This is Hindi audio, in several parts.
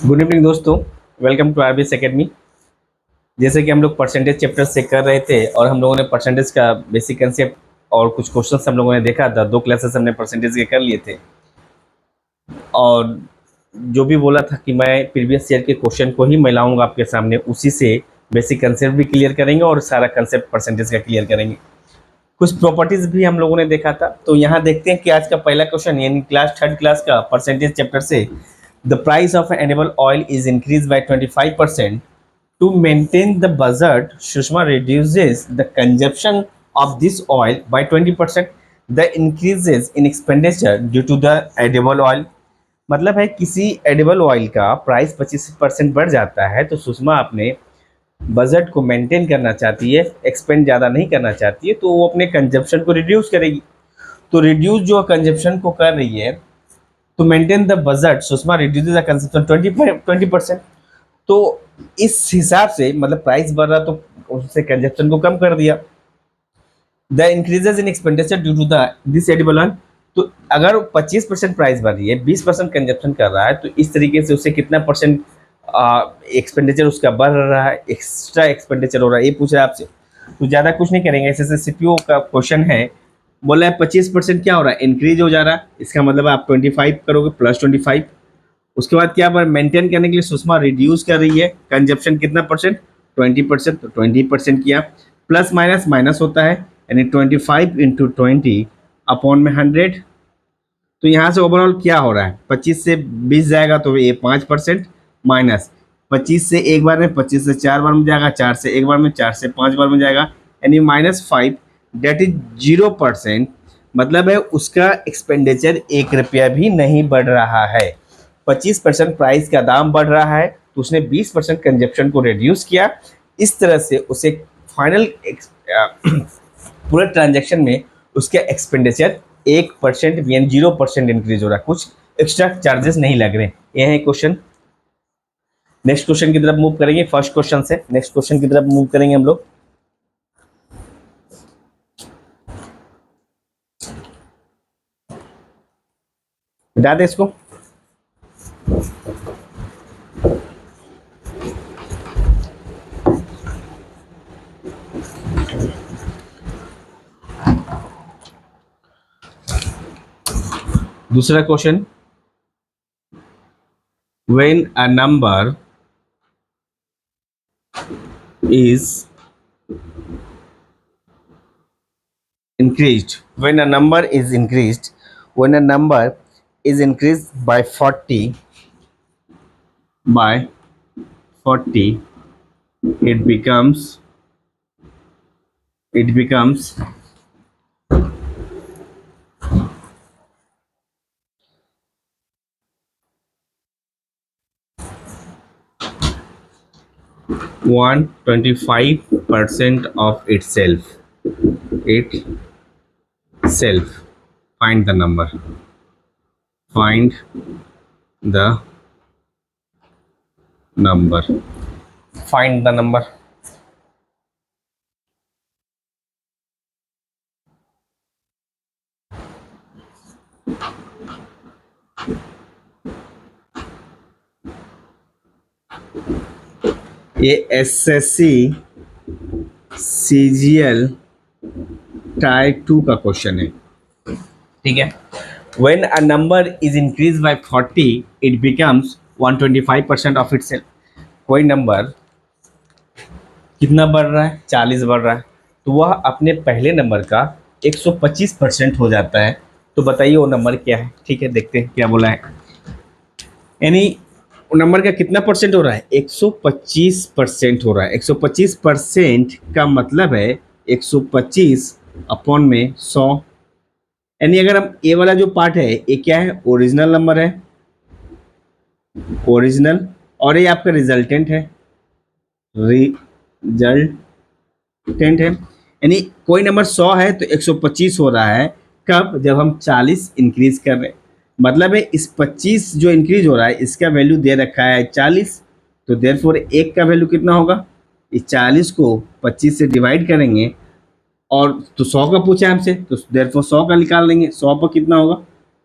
गुड इवनिंग दोस्तों, वेलकम टू आरबीएस एकेडमी। जैसे कि हम लोग परसेंटेज चैप्टर से कर रहे थे और हम लोगों ने परसेंटेज का बेसिक कंसेप्ट और कुछ क्वेश्चंस हम लोगों ने देखा था। 2 क्लासेस हमने परसेंटेज के कर लिए थे और जो भी बोला था कि मैं प्रीवियस ईयर के क्वेश्चन को ही मैं लाऊंगा आपके सामने, उसी से बेसिक कंसेप्ट भी क्लियर करेंगे और सारा कंसेप्ट परसेंटेज का क्लियर करेंगे। कुछ प्रॉपर्टीज भी हम लोगों ने देखा था, तो यहाँ देखते हैं कि आज का पहला क्वेश्चन यानी क्लास थर्ड क्लास का परसेंटेज चैप्टर से the price of edible oil is increase by 25%. To maintain the budget, Sushma reduces the consumption of this oil by 20%. The increases in expenditure due to the edible oil. मतलब है किसी एडिबल ऑयल का प्राइस 25% बढ़ जाता है तो सुषमा अपने बजट को मेंटेन करना चाहती है, एक्सपेंड ज़्यादा नहीं करना चाहती है, तो वो अपने कंजप्शन को रिड्यूस करेगी। तो रिड्यूस जो कंजप्शन को कर रही है, तो maintain the budget Sushma reduce the consumption 20%। तो इस हिसाब से मतलब प्राइस बढ़ रहा तो उससे कंजप्शन को कम कर दिया। The increases in expenditure due to the this edible oil, तो अगर 25% प्राइस बढ़ रही है, 20% कंजप्शन कर रहा है, तो इस तरीके से उसे कितना परसेंट एक्सपेंडिचर उसका बढ़ रहा है, एक्स्ट्रा एक्सपेंडिचर हो रहा है, ये पूछ रहा है आपसे। तो ज़्यादा कुछ नहीं करेंगे, ऐसे सीपीओ का क्वेश्चन है। बोला है 25% क्या हो रहा है, इंक्रीज हो जा रहा है, इसका मतलब आप 25 करोगे प्लस 25। उसके बाद क्या मेंटेन करने के लिए सुषमा रिड्यूस कर रही है कंजप्शन कितना परसेंट, 20%। तो 20% किया, प्लस माइनस माइनस होता है, यानी 25 इंटू 20 अपॉन में 100। तो यहाँ से ओवरऑल क्या हो रहा है, 25 से 20 जाएगा तो ये 5%, माइनस 25 से एक बार में, 25 से 4 बार में जाएगा, 4 से एक बार में, 4 से 5 बार में जाएगा, यानी -5, डेट इज 0%। मतलब है उसका एक्सपेंडिचर 1 रुपया भी नहीं बढ़ रहा है। 25% प्राइस का दाम बढ़ रहा है तो उसने 20% कंजप्शन को रिड्यूस किया। इस तरह से उसे फाइनल पूरे ट्रांजैक्शन में उसका एक्सपेंडिचर 1% यानी 0% इंक्रीज हो रहा है, कुछ एक्स्ट्रा चार्जेस नहीं लग रहे। यह है क्वेश्चन। नेक्स्ट क्वेश्चन की तरफ मूव करेंगे। फर्स्ट क्वेश्चन से नेक्स्ट क्वेश्चन की तरफ मूव करेंगे हम लोग। हटा दे इसको। दूसरा question, when a number is increased when a number is increased when a number is increased by 40 it becomes 125% of itself. Find the number. Find the number. Find the number. ये एसएससी सीजीएल टाइप 2 का क्वेश्चन है, ठीक है। When a number is increased by 40, it becomes 125% of itself. कोई नंबर कितना बढ़ रहा है, 40 बढ़ रहा है, तो वह अपने पहले नंबर का 125% हो जाता है। तो बताइए वो नंबर क्या है। ठीक है, देखते हैं क्या बोला है। यानी नंबर का कितना परसेंट हो रहा है, 125% हो रहा है। 125% का मतलब है 125 अपॉन में 100। यानी अगर हम ये वाला जो पार्ट है ये क्या है, ओरिजिनल नंबर है, ओरिजिनल, और ये आपका रिजल्टेंट है, रिजल्टेंट है। यानी कोई नंबर 100 है तो 125 हो रहा है, कब, जब हम 40 इंक्रीज कर रहे हैं। मतलब है इस 25 जो इंक्रीज हो रहा है इसका वैल्यू दे रखा है 40, तो देयरफॉर एक का वैल्यू कितना होगा, इस 40 को 25 से डिवाइड करेंगे, और तो 100 का पूछा है हमसे, तो देयरफॉर 100 का निकाल लेंगे। 100 पर कितना होगा,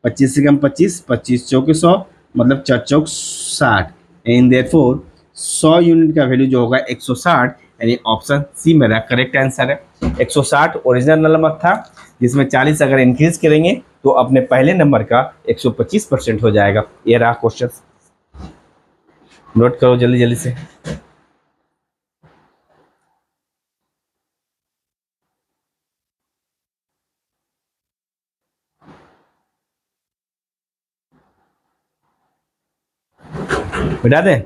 25 से कम 25, 25 चौके 100, मतलब 4 चौक 60। एंड देयरफॉर 100 यूनिट का वैल्यू जो होगा 160, यानी ऑप्शन सी मेरा करेक्ट आंसर है। 160 ओरिजिनल नंबर था, जिसमें 40 अगर इंक्रीज करेंगे तो अपने पहले नंबर का 125% हो जाएगा। ये रहा क्वेश्चन, नोट करो जल्दी जल्दी से। बिठा दें?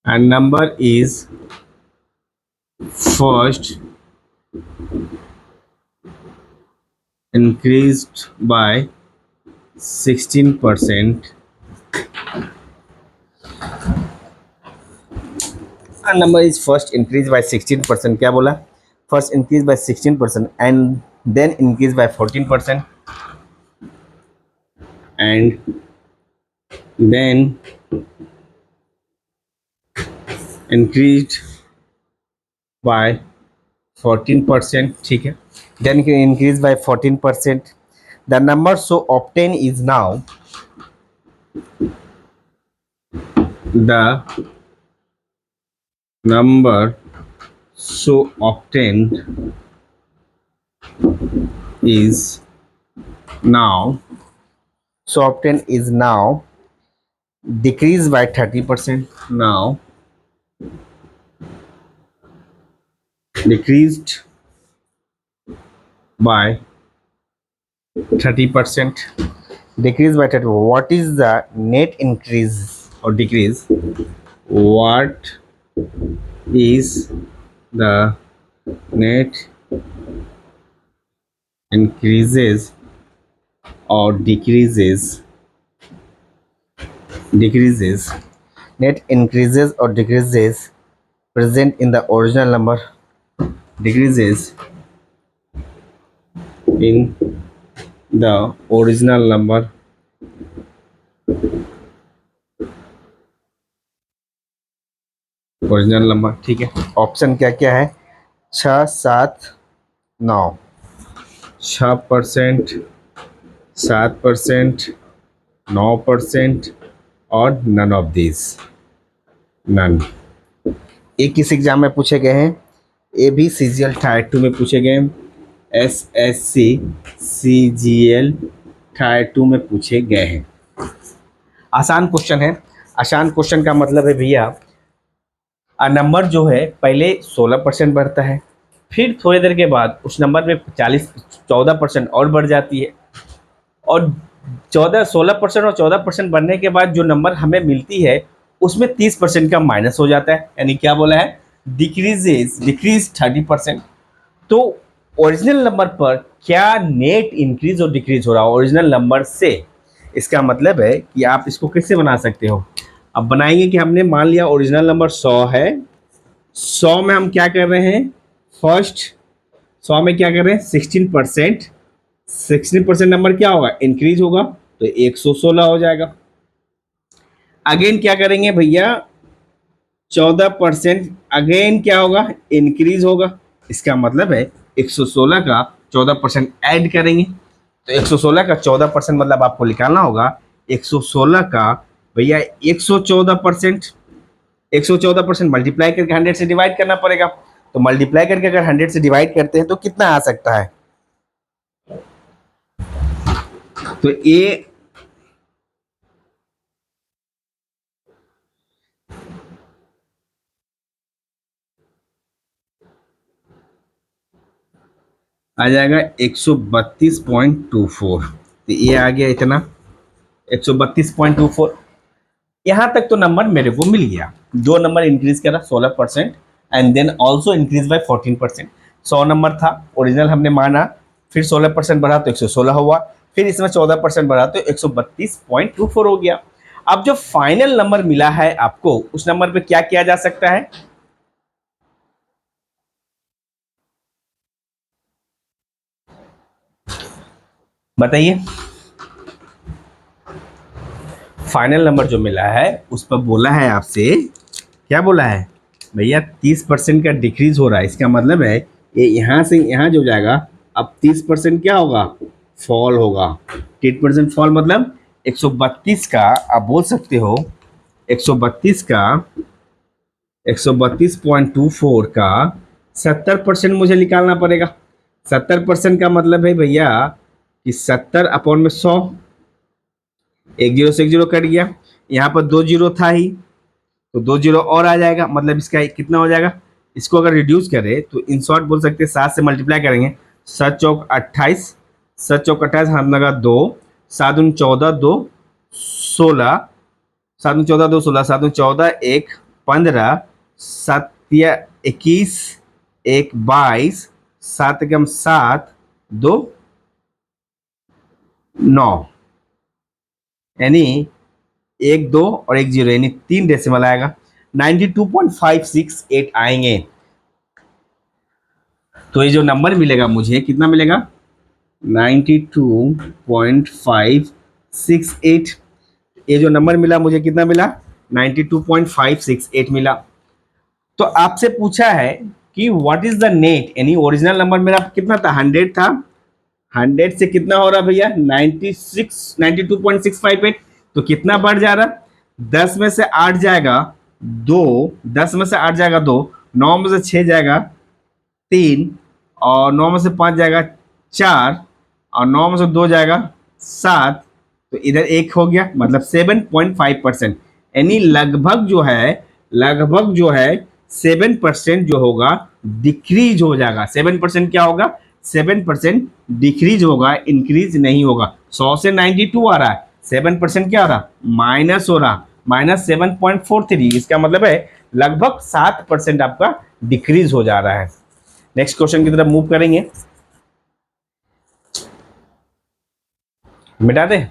And number is first increased by 16%, and number is first increased by 16%, क्या बोला? First increased by 16% and then increased by 14%, and then increased by 14%, ठीक है? Then increased by 14%. The number so obtained is now the number so obtained is now decreased by 30%, now decreased by 30%, decreased by 30. What is the net increase or decrease? What is the net increases or decreases, net increases or decreases present in the original number, decreases in the original number, ठीक है। ऑप्शन क्या क्या है? 6, 7, 9। 6%, 7%, 9% और नन ऑफ दिस, नन। ये किस एग्जाम में पूछे गए हैं? ए भी CGL टायर 2 में पूछे गए हैं, SSC CGL टायर 2 में पूछे गए हैं। आसान क्वेश्चन है। आसान क्वेश्चन का मतलब है भैया, नंबर जो है पहले 16% बढ़ता है, फिर थोड़ी देर के बाद उस नंबर में 14% और बढ़ जाती है, और 16% और 14% बढ़ने के बाद जो नंबर हमें मिलती है उसमें 30% का माइनस हो जाता है, यानी क्या बोला है? डिक्रीज 30%। तो ओरिजिनल नंबर पर क्या नेट इंक्रीज और डिक्रीज हो रहा है ओरिजिनल नंबर से? इसका मतलब है कि आप इसको कैसे बना सकते हो? अब बनाएंगे कि हमने मान लिया ओरिजिनल नंबर 100 है, 100 में हम क्या कर रहे हैं? फर्स्ट 100 में क्या कर रहे हैं? 16%। 16% नंबर क्या होगा? इंक्रीज होगा, तो 116 हो जाएगा। अगेन क्या करेंगे भैया? 14% अगेन क्या होगा? इंक्रीज होगा। इसका मतलब है 116 का 14% ऐड करेंगे, तो 116 का 14% मतलब आपको निकालना होगा 116 का भैया 114%। 114% मल्टीप्लाई करके 100 से डिवाइड करना पड़ेगा, तो मल्टीप्लाई करके अगर 100 से डिवाइड करते हैं तो कितना आ सकता है? तो ये आ जाएगा 132.24। तो ये आ गया इतना 132.24। यहाँ तक तो नंबर मेरे को मिल गया। जो नंबर इंक्रीज करा 16% and then also increase by 14%। 100 number था ओरिजिनल हमने माना, फिर 16% बढ़ा तो 116 हुआ, फिर इसमें 14% बढ़ा तो 132.24 हो गया। अब जो फाइनल नंबर मिला है आपको, उस नंबर पे क्या किया जा सकता है? बताइए। फाइनल नंबर जो मिला है उस पर बोला है आपसे, क्या बोला है भैया, 30% का डिक्रीज हो रहा है। इसका मतलब है ये यहाँ से यहाँ जो जाएगा, अब 30% क्या होगा, फॉल होगा। 30% फॉल मतलब 132 का आप बोल सकते हो, 132 का 132.24 का 70% मुझे निकालना पड़ेगा। 70% का मतलब है भैया कि 70/100, एक जीरो से एक जीरो कट गया, यहाँ पर 2 जीरो था ही, तो 2 जीरो और आ जाएगा, मतलब इसका कितना हो जाएगा। इसको अगर रिड्यूस करें तो इन शॉर्ट बोल सकते हैं 7 से मल्टीप्लाई करेंगे, 7 चौक 28, 7 चौक 28, हाथ लगा 2, 7 दूनी 14, 2 16, 7 दूनी 14, 2 16, 7 दूनी 14, 1 15, 7 या 21, 1 22, 7 एकम 7, 2 9, यानी 1 2 और 1 0, यानी 3 डेसिमल आएगा, 92.568 आएंगे। तो ये जो नंबर मिलेगा मुझे कितना मिलेगा, 92.568। ये जो नंबर मिला मुझे कितना मिला, 92.568 मिला। तो आपसे पूछा है कि व्हाट इज द नेट, यानी ओरिजिनल नंबर मेरा कितना था, 100 था, 100 से कितना हो रहा भैया, 92.658, तो कितना बढ़ जा रहा, 10 में से 8 जाएगा 2, 10 में से 8 जाएगा 2, 9 में से 6 जाएगा 3, और 9 में से 5 जाएगा 4, और 9 में से 2 जाएगा 7, तो इधर 1 हो गया, मतलब 7.5%, यानी लगभग जो है 7% जो होगा डिक्रीज हो जाएगा। 7% क्या होगा, 7% डिक्रीज होगा, इंक्रीज नहीं होगा। 100 से 92 आ रहा है, 7% क्या हो रहा, माइनस हो रहा, -7.43। इसका मतलब है लगभग 7% आपका डिक्रीज हो जा रहा है। नेक्स्ट क्वेश्चन की तरफ मूव करेंगे, मिटा दे।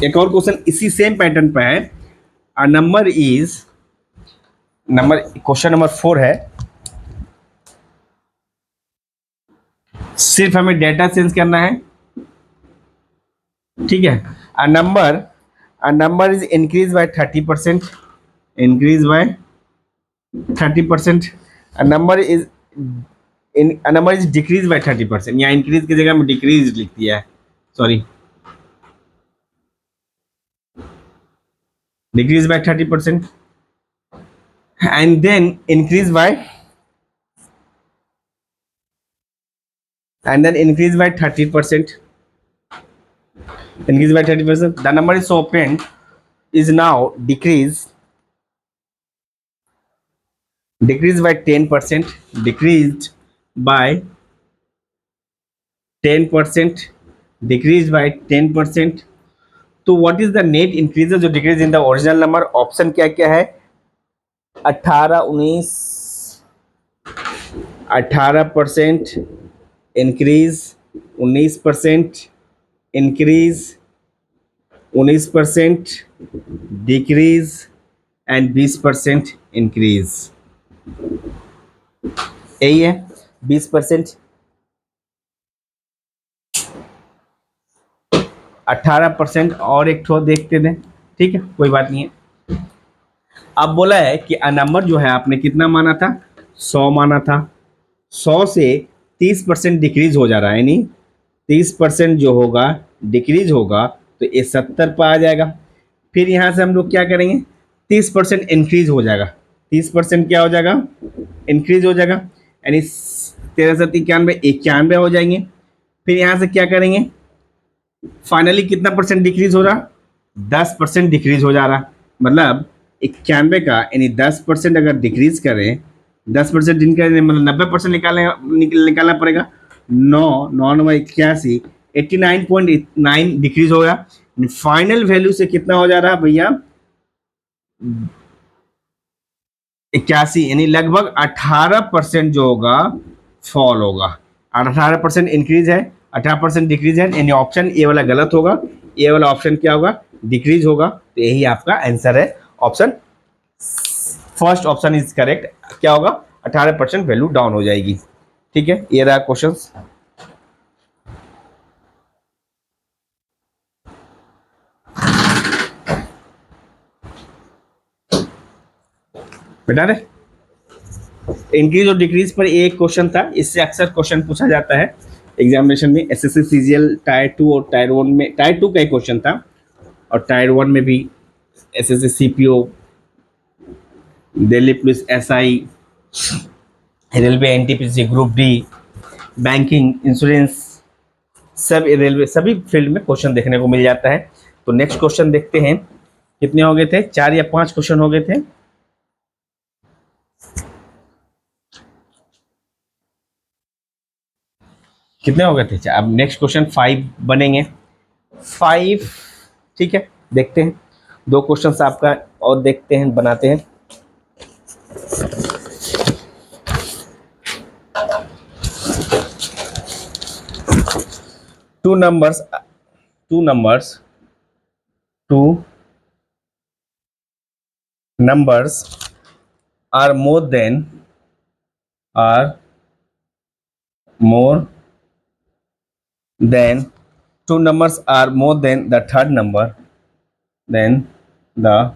एक और क्वेश्चन इसी सेम पैटर्न पे है। क्वेश्चन नंबर 4 है, सिर्फ हमें डेटा चेंज करना है, ठीक है। A number is increase by 30%, increase by 30%। A number is decrease by 30%, या इंक्रीज की जगह में डिक्रीज लिख दिया है, sorry, decrease by 30%, and then increase by 30%. Increase by 30%. The number is obtained is now decreased by 10%. Decreased by 10%. Decreased by 10%. तो what is the net increases जो decrease in the original number, option क्या क्या है, 18 19 18% increase, 19% increase, 19% decrease and 20% increase. यही है 20%, 18% और एक ठो देखते थे, ठीक है, कोई बात नहीं है। अब बोला है कि अ नंबर जो है आपने कितना माना था, 100 माना था, 100 से 30% डिक्रीज हो जा रहा है, यानी 30% जो होगा डिक्रीज होगा, तो ये 70 पर आ जाएगा। फिर यहाँ से हम लोग क्या करेंगे, 30% इंक्रीज हो जाएगा, 30% क्या हो जाएगा, इंक्रीज हो जाएगा, यानी 13 से 91 91 हो जाएंगे। फिर यहाँ से क्या करेंगे, फाइनली कितना परसेंट डिक्रीज हो रहा, 10% डिक्रीज हो जा रहा, मतलब 91 का, यानी 10% अगर डिक्रीज करें, 10% मतलब 90% निकालना पड़ेगा। 9 9 81, 89.9 डिक्रीज हो गया। फाइनल वैल्यू से कितना हो जा रहा है भैया, 81, यानी लगभग 18% जो होगा फॉल होगा। 18% इंक्रीज है, 18% डिक्रीज है, यानी ऑप्शन ए वाला गलत होगा, ए वाला ऑप्शन क्या होगा, डिक्रीज होगा। तो यही आपका आंसर है, option first option is correct. क्या होगा, 18% वैल्यू डाउन हो जाएगी, ठीक है। ये रहा क्वेश्चन। बेटा रे, इंक्रीज और डिक्रीज पर एक क्वेश्चन था, इससे अक्सर क्वेश्चन पूछा जाता है एग्जामिनेशन में। एसएससी सीजीएल टायर 2 और टायर 1 में, टायर 2 का एक क्वेश्चन था, और टायर 1 में भी SSC CPO, Delhi police SI, railway NTPC group D, banking, insurance, सब रेलवे, सभी फील्ड में क्वेश्चन देखने को मिल जाता है। तो नेक्स्ट क्वेश्चन देखते हैं, कितने हो गए थे, 4 या 5 क्वेश्चन हो गए थे। कितने हो गए थे? अब नेक्स्ट क्वेश्चन 5 बनेंगे। 5, ठीक है, देखते हैं 2 क्वेश्चन आपका और देखते हैं, बनाते हैं। Two numbers, two numbers, two numbers are are more than two numbers are more than the third number, then the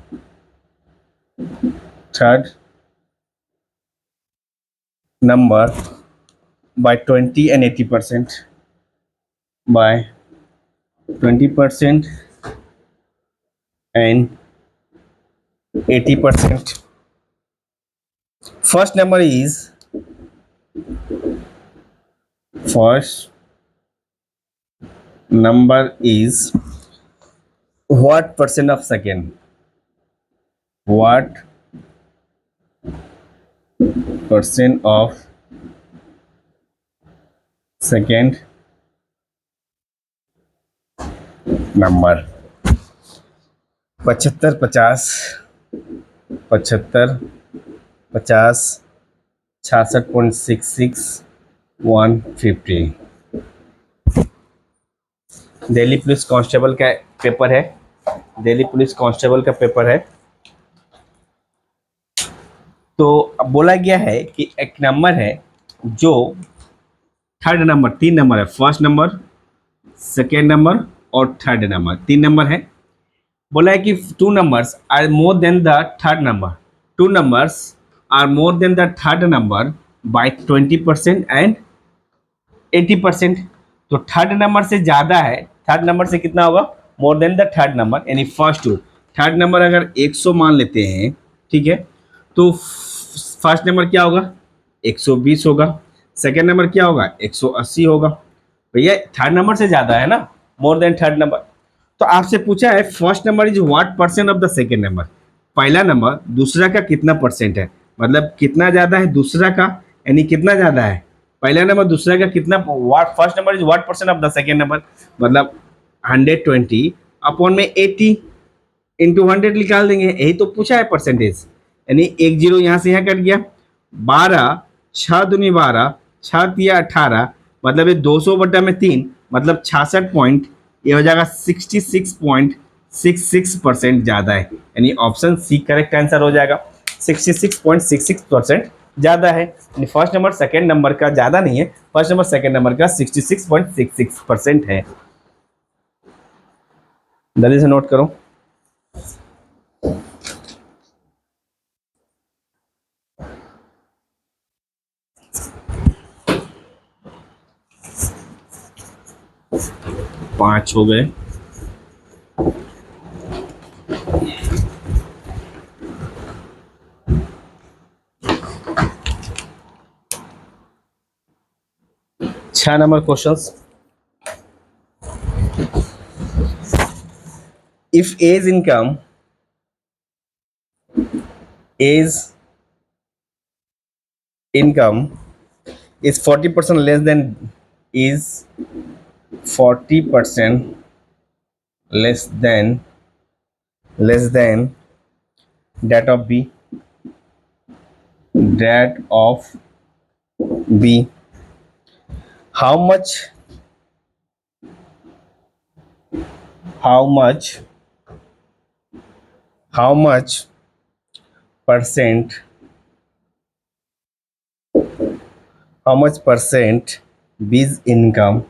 third number by 20 and 80%, by 20% and 80%. First number is, first number is what percent of second, what percent of second number. 75, 50, 75, 50, 66.66, 150। Delhi police constable का पेपर है, दिल्ली पुलिस कांस्टेबल का पेपर है। तो अब बोला गया है कि एक नंबर है जो थर्ड नंबर, 3 नंबर है, फर्स्ट नंबर, सेकेंड नंबर और थर्ड नंबर, 3 नंबर है। बोला है कि two numbers are more than the third number, two numbers are more than the third number by 20% and 80%। तो थर्ड नंबर से ज़्यादा है, थर्ड नंबर से कितना होगा, मोर देन द थर्ड नंबर, यानी फर्स्ट टू। थर्ड नंबर अगर 100 मान लेते हैं, ठीक है, तो फर्स्ट नंबर क्या होगा, 120 होगा, सेकेंड नंबर क्या होगा, 180 होगा। भैया थर्ड नंबर से ज़्यादा है ना, मोर देन थर्ड नंबर। तो आपसे पूछा है first number is what percent of the second number, पहला नंबर दूसरा का कितना परसेंट है, मतलब कितना ज़्यादा है दूसरा का, यानी कितना ज़्यादा है पहला नंबर दूसरा का कितना, what first number is what percent of the second number, मतलब 120 अपॉन में 80 इंटू 100 निकाल देंगे, यही तो पूछा है परसेंटेज। यानी एक जीरो यहाँ से यहाँ कट गया, 12, 6 दूनी 12, 6 तिया 18, मतलब ये 200/3, मतलब 66 पॉइंट, ये हो जाएगा 66.66% ज़्यादा है, यानी ऑप्शन सी करेक्ट आंसर हो जाएगा। 66.66% ज़्यादा है, यानी फर्स्ट नंबर सेकेंड नंबर का ज़्यादा नहीं है, फर्स्ट नंबर सेकेंड नंबर का 66.66% है। जल्दी से नोट करो। पाँच हो गए। छह number questions. If A's income, A's income is 40% less than, is 40% less than that of B, that of B, how much, how much, how much percent, how much percent B's income,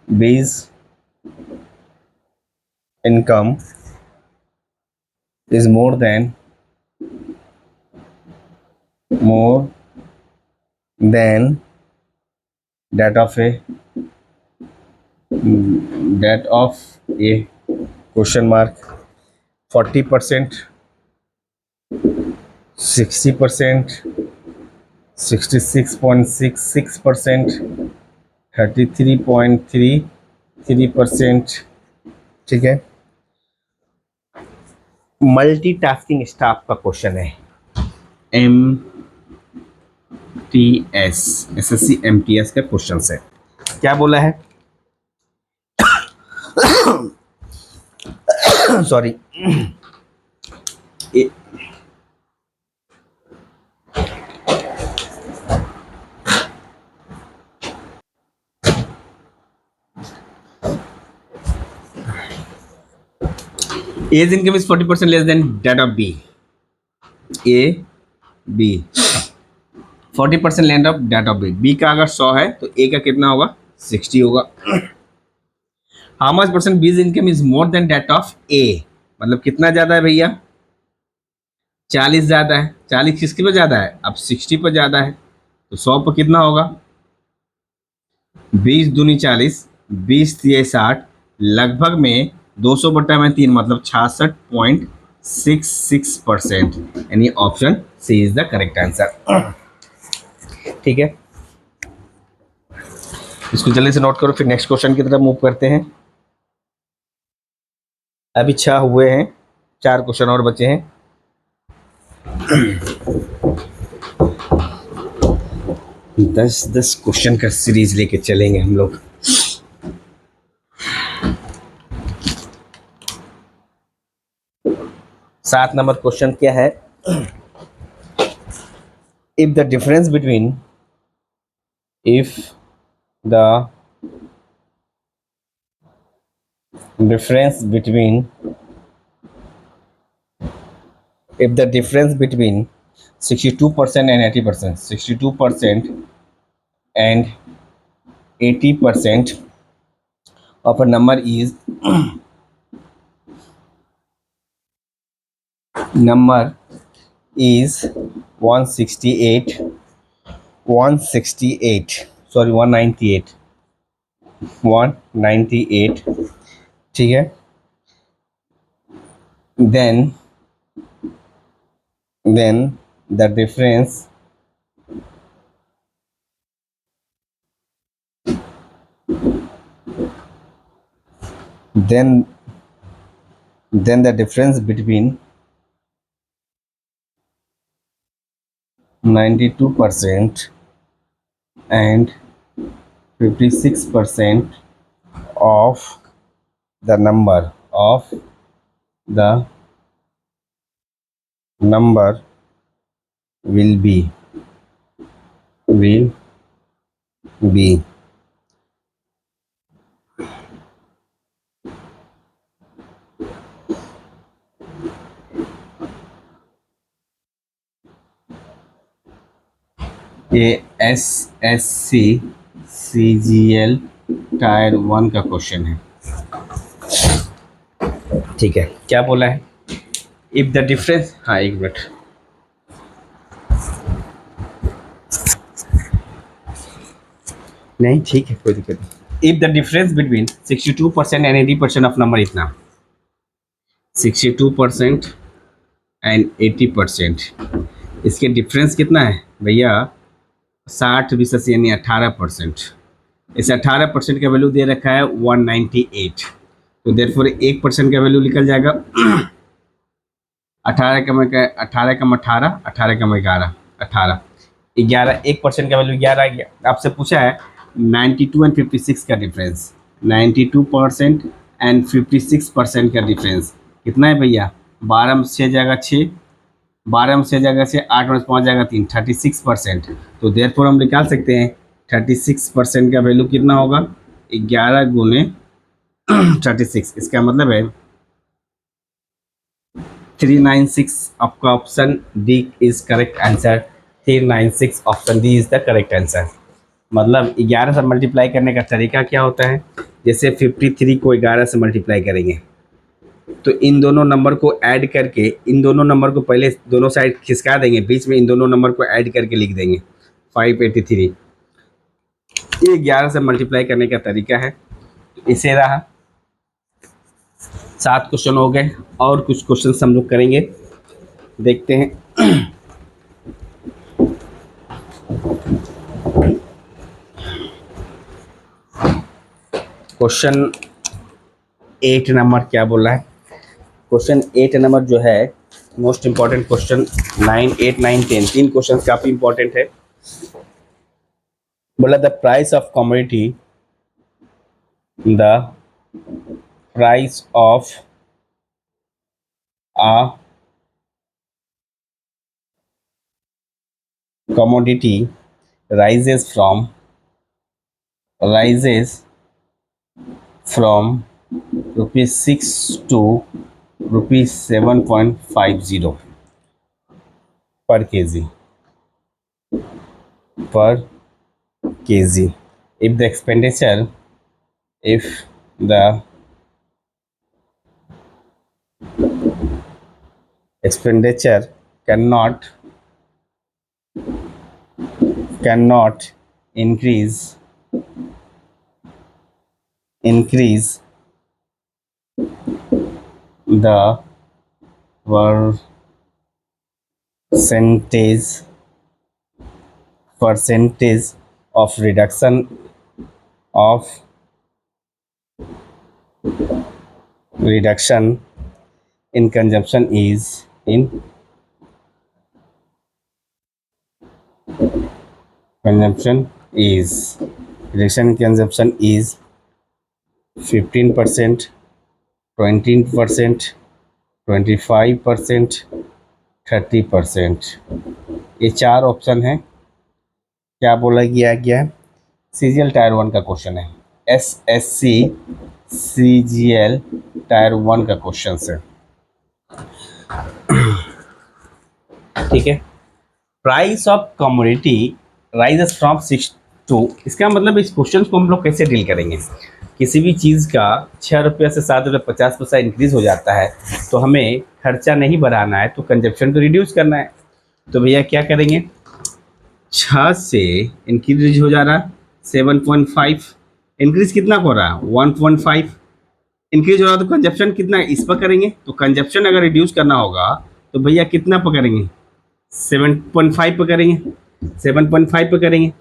B's income is more than more than that of a question mark 40%, 60%, 66.66%, 33.33%। ठीक है, मल्टीटास्किंग स्टाफ का क्वेश्चन है, M T S, SSC MTS का क्वेश्चन है। क्या बोला है? Sorry, A's income is 40% less than that of B, A B 40% less of that of B. B का अगर 100 है तो ए का कितना होगा? 60 होगा। How much percent B's income is more than that of A, मतलब कितना ज्यादा है भैया? 40 ज्यादा है। 40 किसके पे ज्यादा है? अब 60 पर ज्यादा है, तो 100 पर कितना होगा? 20 दूनी 40, 20 तिये 60, लगभग में 200 बट्टा में 3, मतलब 66.66%, यानी option C is the correct answer. ठीक है, इसको जल्दी से नोट करो, फिर नेक्स्ट क्वेश्चन की तरफ मूव करते हैं। अभी 6 हुए हैं, 4 क्वेश्चन और बचे हैं। 10 क्वेश्चन का सीरीज लेके चलेंगे हम लोग। सात नंबर क्वेश्चन क्या है? If the difference between if the difference between 62% and 80%, 62% and 80% of a number is 168, 198, ठीक है। then the difference between 92% and 56% of the number will be ये SSC CGL टायर 1 का क्वेश्चन है। ठीक है, क्या बोला है? इफ द डिफरेंस, हाँ एक मिनट, नहीं ठीक है, कोई दिक्कत नहीं। If the difference between 62% and 80% of number, इतना 62% एंड 80%, इसके डिफरेंस कितना है भैया? 60 यानी 18%। इसे 18% का वैल्यू दे रखा है 198, तो देयरफॉर 1% का वैल्यू निकल जाएगा 18 कम 18, 18 कम 11, 18, 11, 1% का वैल्यू 11 आ गया। आपसे पूछा है 92 एंड 56 का डिफरेंस, 92% एंड 56% का डिफरेंस कितना है भैया? 12 में 6 जाएगा 6, 12 में 6 जाएगा 6, 8 में 5 जाएगा 3, 36%। तो देयरफॉर हम निकाल सकते हैं 36% का वैल्यू कितना होगा? 11 गुने 36, इसका मतलब है 396। आपका option D is correct answer. 396 option D is the correct answer. मतलब 11 से मल्टीप्लाई करने का तरीका क्या होता है? जैसे 53 को 11 से मल्टीप्लाई करेंगे तो इन दोनों नंबर को ऐड करके, इन दोनों नंबर को पहले दोनों साइड खिसका देंगे, बीच में इन दोनों नंबर को ऐड करके लिख देंगे 583। ये 11 से मल्टीप्लाई करने का तरीका है। इसे रहा, 7 क्वेश्चन हो गए, और कुछ क्वेश्चन हम लोग करेंगे, देखते हैं। क्वेश्चन 8 नंबर क्या बोला है? क्वेश्चन 8 नंबर जो है मोस्ट इंपॉर्टेंट क्वेश्चन, 9, 8, 9, 10 तीन क्वेश्चन काफी इंपॉर्टेंट है। बोला the price of commodity, the price of a commodity rises from rupees 6 to rupees 7.50 per kg, if the expenditure cannot increase the percentage of of reduction in consumption is reduction in consumption is 15%, 20%, 25%, 30%। ये चार ऑप्शन है। क्या बोला गया है? सीजीएल टायर 1 का क्वेश्चन है, एसएससी सीजीएल टायर 1 का क्वेश्चन है, ठीक है। Price of commodity rises from 6 to, इसका मतलब इस क्वेश्चन को हम लोग कैसे डील करेंगे? किसी भी चीज़ का 6 रुपये से 7 रुपये 50 पैसा इंक्रीज हो जाता है, तो हमें खर्चा नहीं बढ़ाना है, तो कंजप्शन को रिड्यूस करना है। तो भैया क्या करेंगे, 6 से इंक्रीज हो जा रहा है 7.5, इंक्रीज कितना हो रहा है 1.5, इंक्रीज हो रहा है, तो कंजप्शन कितना है इस पर करेंगे। तो कंजप्शन अगर रिड्यूस करना होगा तो भैया कितना पर करेंगे, 7.5 पर करेंगे, 7.5 पर करेंगे।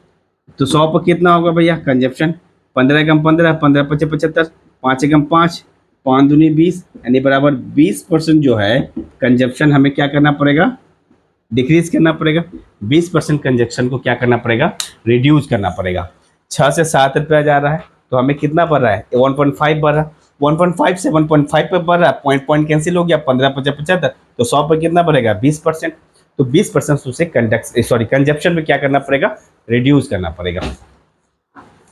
तो 100 पर कितना होगा भैया कंजप्शन, 15 कम 15, 15 पचे 75, 5 कम 5, 5 दूनी 20, यानी बराबर 20% जो है कंजप्शन हमें क्या करना पड़ेगा, डिक्रीज करना पड़ेगा। 20% कंजप्शन को क्या करना पड़ेगा, रिड्यूस करना पड़ेगा। 6 से 7 रुपया जा रहा है, तो हमें कितना बढ़ रहा है, 1.5 बढ़ रहा है, 1.5 से 1.5 पे बढ़ रहा है, पॉइंट पॉइंट कैंसिल हो गया, 15 पचे 75, तो 100 पर कितना बढ़ेगा 20%। तो 20% उसे कंजप्शन में क्या करना पड़ेगा, रिड्यूस करना पड़ेगा।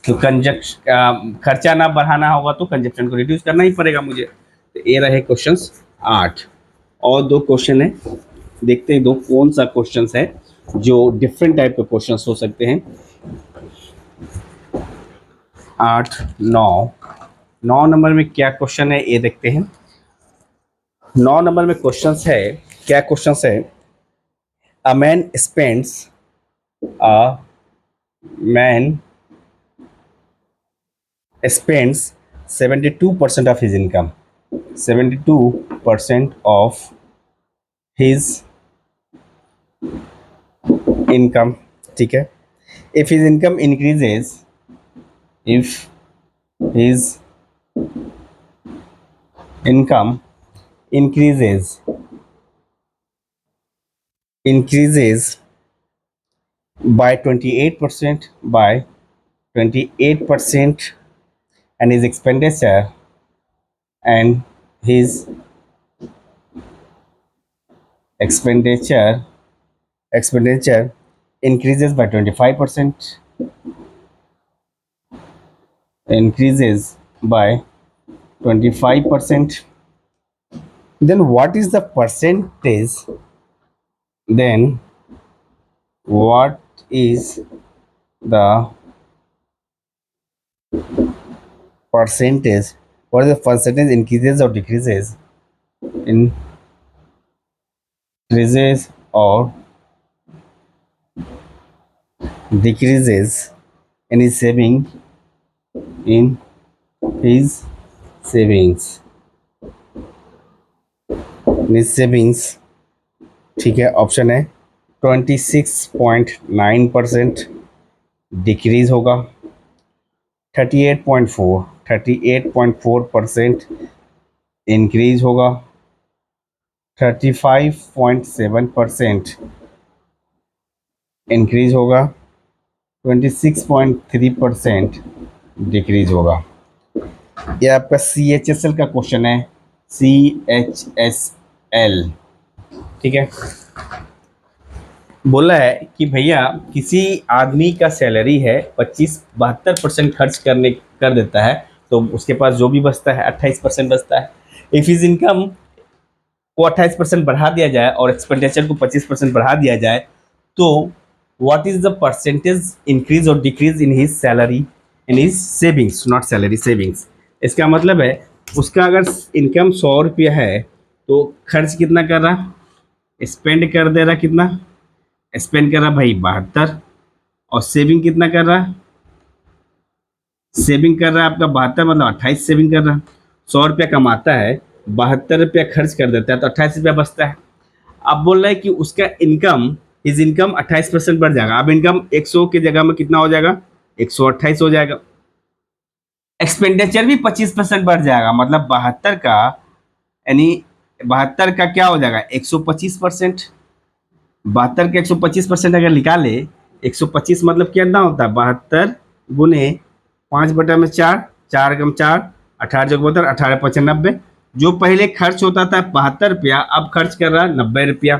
तो खर्चा ना बढ़ाना होगा तो कंजप्शन को रिड्यूस करना ही पड़ेगा मुझे। तो ये रहे क्वेश्चंस 8। और दो क्वेश्चन है, देखते हैं दो कौन सा क्वेश्चंस है जो डिफरेंट टाइप के क्वेश्चंस हो सकते हैं। 8, 9 नंबर में क्या क्वेश्चन है ये देखते हैं। 9 नंबर में क्वेश्चंस है, क्या क्वेश्चंस है, a man spends 72% of his income, 72% of his income, ठीक है। if his income increases if his income increases by 28%, and his and his expenditure increases by 25%, increases by 25%, then what is the percentage, then what is the percentage, what is the percentage increases or decreases increases or decreases any saving in his savings, ठीक है। ऑप्शन है 26.9% डिक्रीज होगा, 38.4% इंक्रीज होगा, 35.7% इंक्रीज होगा, 26.3% डिक्रीज होगा। ये आपका CHSL का क्वेश्चन है, CHSL, ठीक है। बोला है कि भैया किसी आदमी का सैलरी है 25-72% खर्च कर देता है, तो उसके पास जो भी बचता है 28% बचता है। इफ इज इनकम को 28% बढ़ा दिया जाए और एक्सपेंडिचर को 25% बढ़ा दिया जाए, तो what is the percentage increase और decrease in his salary, in his savings, not salary, savings. इसका मतलब है उसका अगर इनकम 100 रुपया है तो खर्च कितना कर रहा, स्पेंड कर दे रहा, कितना स्पेंड कर रहा भाई 72, और सेविंग कितना कर रहा, सेविंग कर रहा है आपका 72 मतलब 28 सेविंग कर रहा है। 100 रुपया कमाता है, 72 रुपया खर्च कर देता है, तो 28 रुपया बचता है। अब बोल रहा है कि उसका इनकम, इस इनकम 28% बढ़ जाएगा। अब इनकम 100 की जगह में कितना हो जाएगा, 128 हो जाएगा। एक्सपेंडिचर भी 25% बढ़ जाएगा, मतलब 72 का, यानी 72 का क्या हो जाएगा 125%। 72 के 125% अगर निकाले, 125 मतलब कितना होता है 72 गुने 5/4, 4×4, 18×72, 18×5 90। जो पहले खर्च होता था 72 रुपया, अब खर्च कर रहा 90 रुपया,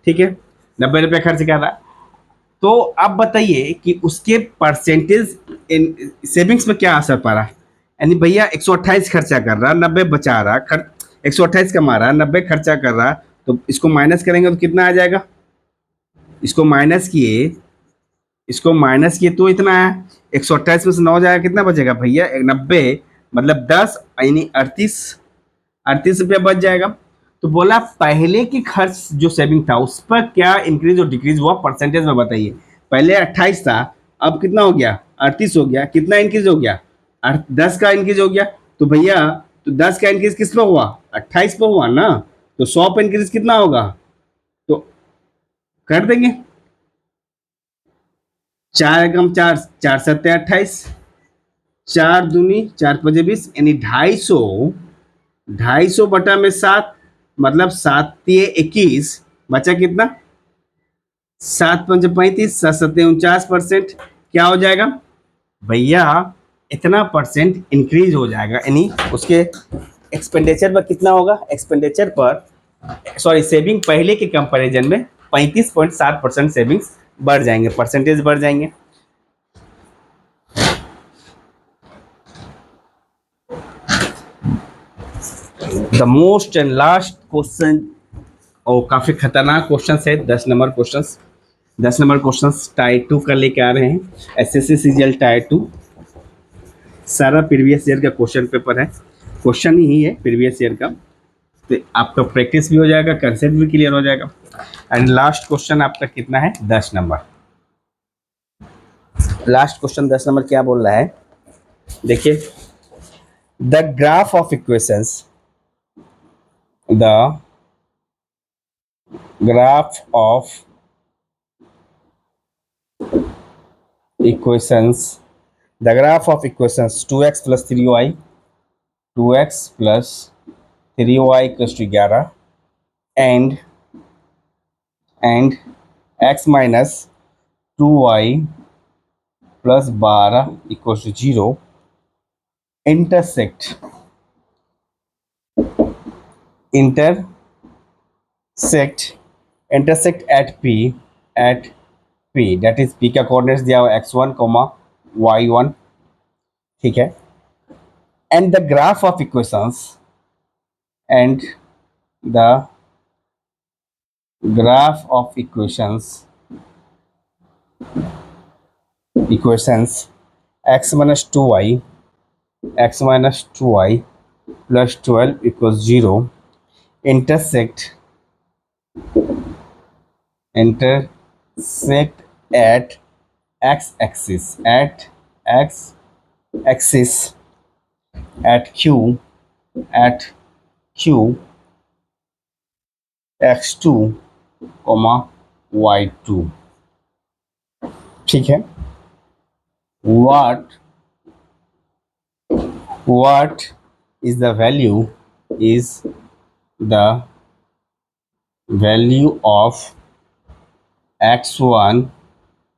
ठीक है, 90 रुपया खर्च कर रहा। तो अब बताइए कि उसके परसेंटेज इन सेविंग्स में क्या असर पड़ा। यानी भैया 128 खर्चा कर रहा, 90 बचा रहा, 128 कमा रहा, 90 खर्चा कर रहा, तो इसको माइनस करेंगे तो कितना आ जाएगा, इसको माइनस किए, इसको माइनस किए तो इतना है, 128 में से 9 जाएगा, कितना बचेगा भैया 90, मतलब 10 यानी 38 रुपया बच जाएगा। तो बोला पहले की खर्च जो सेविंग था उस पर क्या इंक्रीज और डिक्रीज हुआ परसेंटेज में बताइए। पहले 28 था, अब कितना हो गया 38 हो गया, कितना इंक्रीज हो गया 10 का इंक्रीज हो गया। तो भैया तो 10 का इंक्रीज किस पे हुआ, 28 पे हुआ ना, तो 100 पे इंक्रीज कितना होगा, तो कर देंगे 4×4, 4×7 = 28, 4×2 4×5 = 20, यानी 250, 250/7, मतलब 7×3 = 21, बचा कितना 7×5 = 35, 7×7 = 49%। क्या हो जाएगा भैया, इतना परसेंट इंक्रीज हो जाएगा, यानी उसके एक्सपेंडिचर पर कितना होगा, एक्सपेंडिचर पर, सॉरी सेविंग पहले के कंपैरिजन में 35.7% सेविंग्स बढ़ जाएंगे, परसेंटेज बढ़ जाएंगे। The most and last question, और काफी खतरनाक क्वेश्चन है, 10 number question, 10 number question type 2 का लेके आ रहे हैं, SSC CGL टाइप 2। सारा प्रीवियस ईयर का क्वेश्चन पेपर है, क्वेश्चन ही है प्रीवियस ईयर का, तो आपका प्रैक्टिस भी हो जाएगा, कंसेप्ट भी क्लियर हो जाएगा। एंड लास्ट क्वेश्चन आपका कितना है 10 नंबर, लास्ट क्वेश्चन 10 नंबर क्या बोल रहा है, देखिए, the graph of equations, the graph of equations, the graph of equations 2x plus 3y, 2x plus 3y equals to 11, and x minus 2y plus 12 equals to 0 intersect at p, that is p का कोऑर्डिनेट्स दिया हुआ x1, y1, ठीक है, and the graph of equations, and the graph of equations x minus 2y plus 12 equals 0 intersect at x axis at q x2 comma y2। ठीक है। what is the value of x1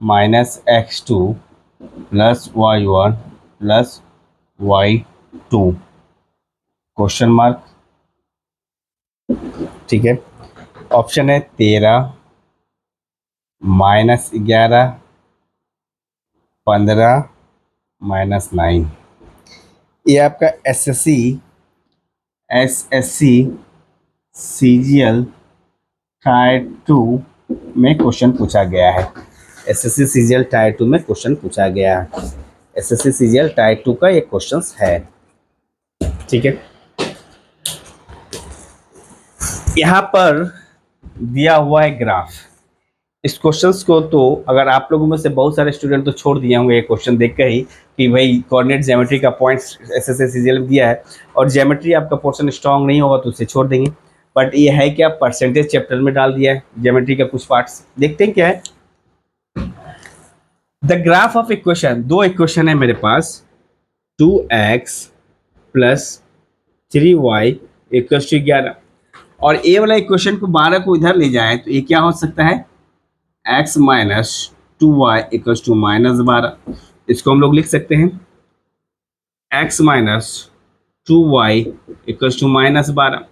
minus x2 plus y1 plus y2 question mark. ठीक है। ऑप्शन है 13 माइनस 11 15 माइनस 9। ये आपका एसएससी सीजीएल टायर 2 में क्वेश्चन पूछा गया है। एसएससी सीजीएल टायर 2 में क्वेश्चन पूछा गया है। एसएससी सीजीएल टायर 2 का ये क्वेश्चन है। ठीक है। यहाँ पर दिया हुआ है ग्राफ। इस क्वेश्चंस को तो अगर आप लोगों में से बहुत सारे स्टूडेंट तो छोड़ दिए होंगे ये क्वेश्चन देखकर ही कि भाई कोऑर्डिनेट ज्योमेट्री का पॉइंट्स एसएससी सीजीएल में दिया है और ज्योमेट्री आपका पोर्शन स्ट्रांग नहीं होगा तो उसे छोड़ देंगे। बट ये है कि आप परसेंटेज चैप्टर में डाल दिया है ज्योमेट्री का कुछ पार्ट्स। देखते हैं क्या है। द ग्राफ ऑफ इक्वेशन, दो इक्वेशन है मेरे पास, 2x plus 3y equals to 11 और ए वाला इक्वेशन को 12 को इधर ले जाए तो ये क्या हो सकता है, x minus 2y equals to minus 12। इसको हम लोग लिख सकते हैं x minus 2y equals to minus 12।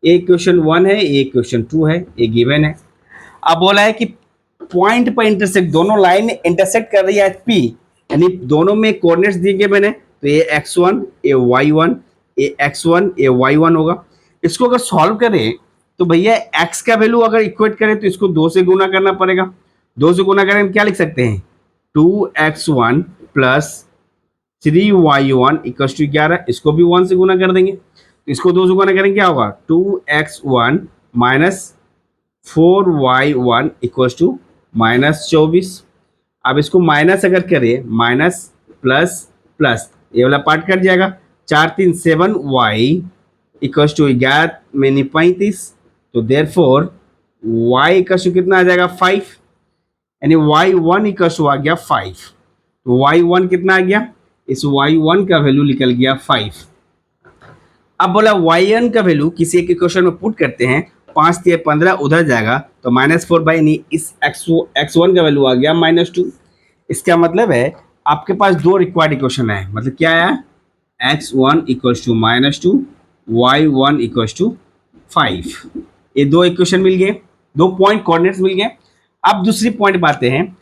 A equation 1 है, ए इक्वेशन 2 है, ये गिवन है। अब बोला है कि पॉइंट पर इंटरसेक्ट, दोनों लाइन इंटरसेक्ट कर रही है एच पी, यानी दोनों में कोऑर्डिनेट्स दिए गए मैंने, तो ये x1 ये y1, ये x1 ये y1 होगा। इसको अगर सॉल्व करें तो भैया x का वैल्यू अगर इक्वेट करें तो इसको 2 से गुना करना पड़ेगा। 2 से गुना करें हम क्या लिख सकते हैं, 2x1 plus 3y1 equals to 11। इसको भी 1 से गुना कर देंगे तो इसको 2 से गुना करेंगे क्या होगा, 2x1 minus 4y1 equals to minus 24। अब इसको माइनस अगर करें, माइनस प्लस प्लस ये वाला पार्ट कट जाएगा, 4 3 7y इक्वल्स टू 11 में 35, तो देयरफॉर y इक्वल्स टू कितना आ जाएगा 5, यानी y1 इक्वल्स टू आ गया 5। तो y1 कितना आ गया, इस y1 का वैल्यू निकल गया 5। अब बोला y1 का वैल्यू किसी एक इक्वेशन में पुट करते हैं, 5 3 15 उधर जाएगा तो -4 बाई, यानी इस x1 का वैल्यू आ गया -2। इसका मतलब है आपके पास दो रिक्वायर्ड इक्वेशन है, मतलब क्या है, x1 equals to -2, y1 equals to 5। ये दो इक्वेशन मिल गए, दो पॉइंट कोऑर्डिनेट्स मिल गए। अब दूसरी पॉइंट बातें हैं,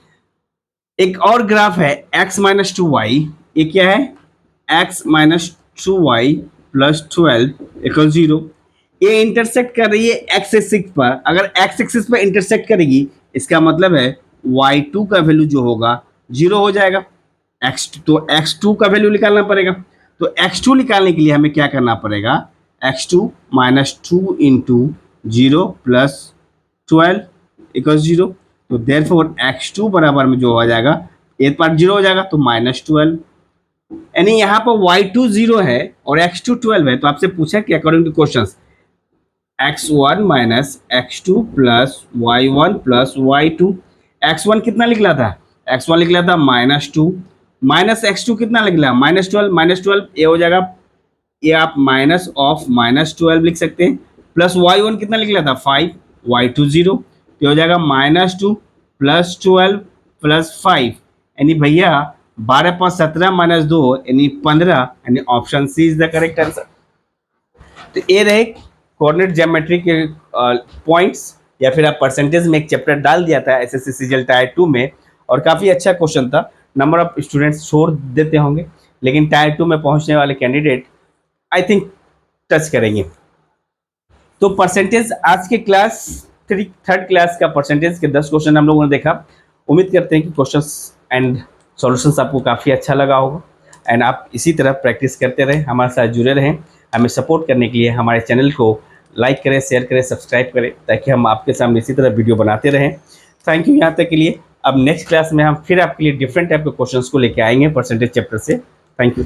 एक और ग्राफ है x माइनस 2y, ये क्या है, x minus 2y plus 12 equal 0। ये इंटरसेक्ट कर रही है x एक्सिस पर। अगर x एक्सिस पर इंटरसेक्ट करेगी इसका मतलब है y2 का वैल्यू जो होगा 0 हो जाएगा। तो x2 का वैल्यू निकालना पड़ेगा। तो x2 निकालने के लिए हमें क्या करना पड़ेगा, x2 minus 2 into 0 plus 12 equal 0। तो देयरफॉर x2 बराबर में जो हो जाएगा, एक पार्ट 0 हो जाएगा तो -12, यानी यहाँ पर y2 0 है और x2 12 है। तो आपसे पूछा कि according two questions x1 minus x2 plus y1 plus y2, x1 कितना निकला था, x1 निकला था -2, माइनस x2 कितना निकला -12 ये हो जाएगा, ये आप माइनस ऑफ -12 लिख सकते हैं, प्लस y1 कितना निकला था 5, y2 0, तो हो जाएगा -2 प्लस 12 प्लस 5, यानी भैया 12 5 17 माइनस 2 यानी 15, यानी option C is the correct answer. तो ये रहे कोऑर्डिनेट ज्योमेट्री के पॉइंट्स, या फिर आप परसेंटेज में एक चैप्टर डाल दिया था एसएससी सीजीएल टायर 2 में, और काफ़ी अच्छा क्वेश्चन था। नंबर ऑफ स्टूडेंट्स छोड़ देते होंगे, लेकिन टायर 2 में पहुंचने वाले कैंडिडेट आई थिंक टच करेंगे। तो परसेंटेज आज के क्लास थर्ड क्लास का परसेंटेज के 10 क्वेश्चन हम लोगों ने देखा। उम्मीद करते हैं कि क्वेश्चंस एंड सॉल्यूशंस आपको काफ़ी अच्छा लगा होगा, एंड आप इसी तरह प्रैक्टिस करते रहें, हमारे साथ जुड़े रहें। हमें सपोर्ट करने के लिए हमारे चैनल को लाइक करें, शेयर करें, सब्सक्राइब करें, ताकि हम आपके सामने इसी तरह वीडियो बनाते रहें। थैंक यू यहाँ तक के लिए। अब नेक्स्ट क्लास में हम फिर आपके लिए डिफरेंट टाइप के क्वेश्चंस को लेके आएंगे परसेंटेज चैप्टर से। Thank you.